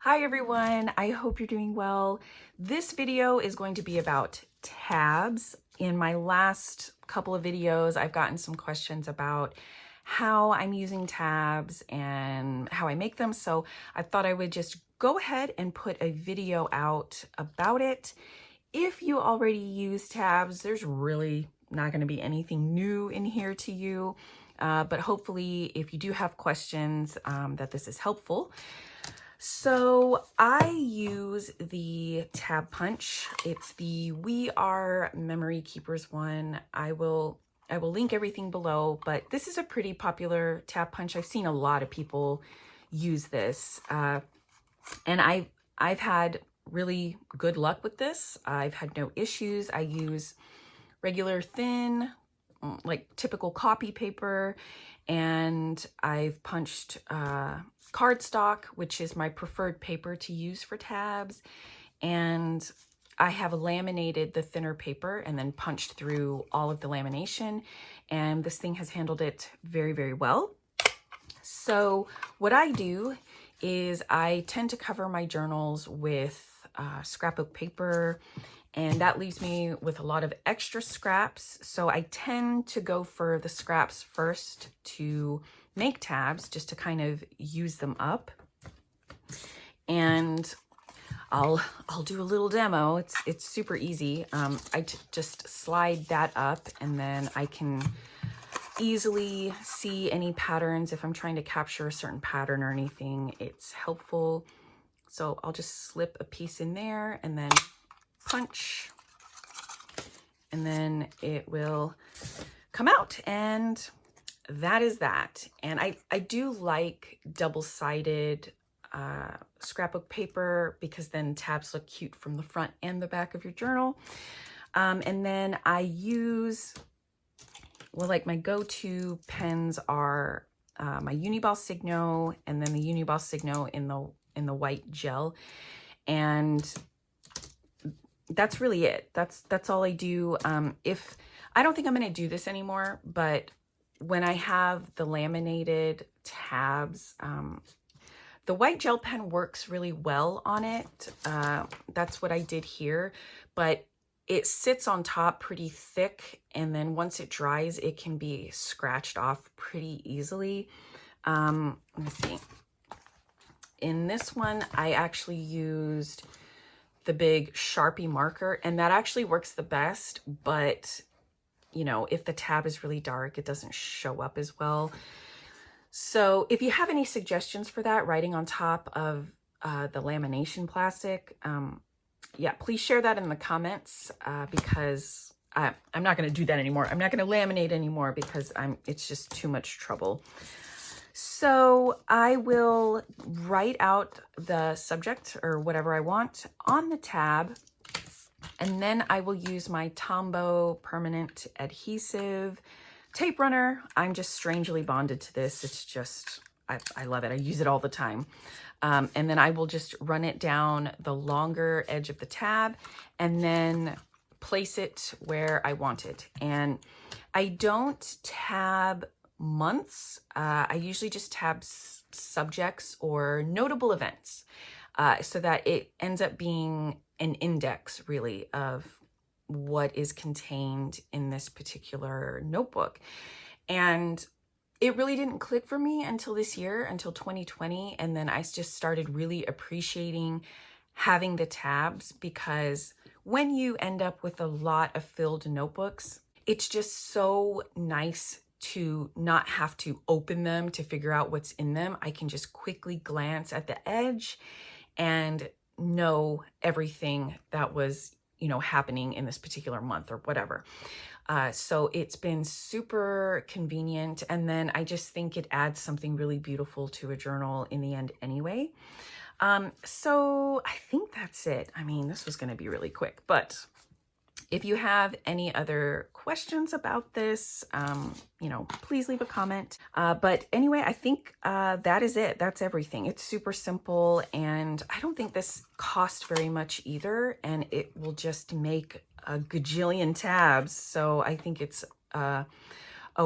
Hi everyone, I hope you're doing well. This video is going to be about tabs. In my last couple of videos, I've gotten some questions about how I'm using tabs and how I make them. So I thought I would just go ahead and put a video out about it. If you already use tabs, there's really not going to be anything new in here to you. But hopefully if you do have questions, that this is helpful. So I use the tab punch. It's the We Are Memory Keepers one. I will link everything below, but this is a pretty popular tab punch. I've seen a lot of people use this, and I've had really good luck with this. I've had no issues. I use regular thin, like typical copy paper, and I've punched cardstock, which is my preferred paper to use for tabs, and I have laminated the thinner paper and then punched through all of the lamination, and this thing has handled it very, very well. So what I do is I tend to cover my journals with scrapbook paper, and that leaves me with a lot of extra scraps. So I tend to go for the scraps first to make tabs, just to kind of use them up. And I'll do a little demo. It's super easy. I just slide that up, and then I can easily see any patterns. If I'm trying to capture a certain pattern or anything, it's helpful. So I'll just slip a piece in there and then punch, and then it will come out, and that is that. And I do like double-sided scrapbook paper, because then tabs look cute from the front and the back of your journal. And then I use, well, like my go-to pens are my Uniball Signo, and then the Uniball Signo in the white gel. And that's really it. That's all I do. If I don't think I'm going to do this anymore, but when I have the laminated tabs, the white gel pen works really well on it. That's what I did here, but it sits on top pretty thick, and then once it dries, it can be scratched off pretty easily. Let me see. In this one, I actually used the big Sharpie marker, and that actually works the best, but you know, if the tab is really dark, it doesn't show up as well. So if you have any suggestions for that, writing on top of the lamination plastic, yeah, please share that in the comments, because I'm not going to do that anymore. I'm not going to laminate anymore because it's just too much trouble. So I will write out the subject or whatever I want on the tab, and then I will use my Tombow permanent adhesive tape runner. I'm just strangely bonded to this. It's just, I love it. I use it all the time. And then I will just run it down the longer edge of the tab and then place it where I want it. And I don't tab months. I usually just tab subjects or notable events, so that it ends up being an index really of what is contained in this particular notebook. And it really didn't click for me until this year, until 2020. And then I just started really appreciating having the tabs, because when you end up with a lot of filled notebooks, it's just so nice to not have to open them to figure out what's in them. I can just quickly glance at the edge and know everything that was, you know, happening in this particular month or whatever. So it's been super convenient. And then I just think it adds something really beautiful to a journal in the end anyway. So I think that's it. I mean, this was going to be really quick, but if you have any other questions about this, you know, please leave a comment. But anyway, I think that is it. That's everything. It's super simple, and I don't think this cost very much either, and it will just make a gajillion tabs. So I think it's a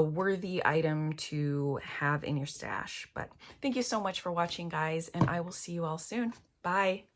worthy item to have in your stash. But thank you so much for watching, guys, and I will see you all soon. Bye. Bye.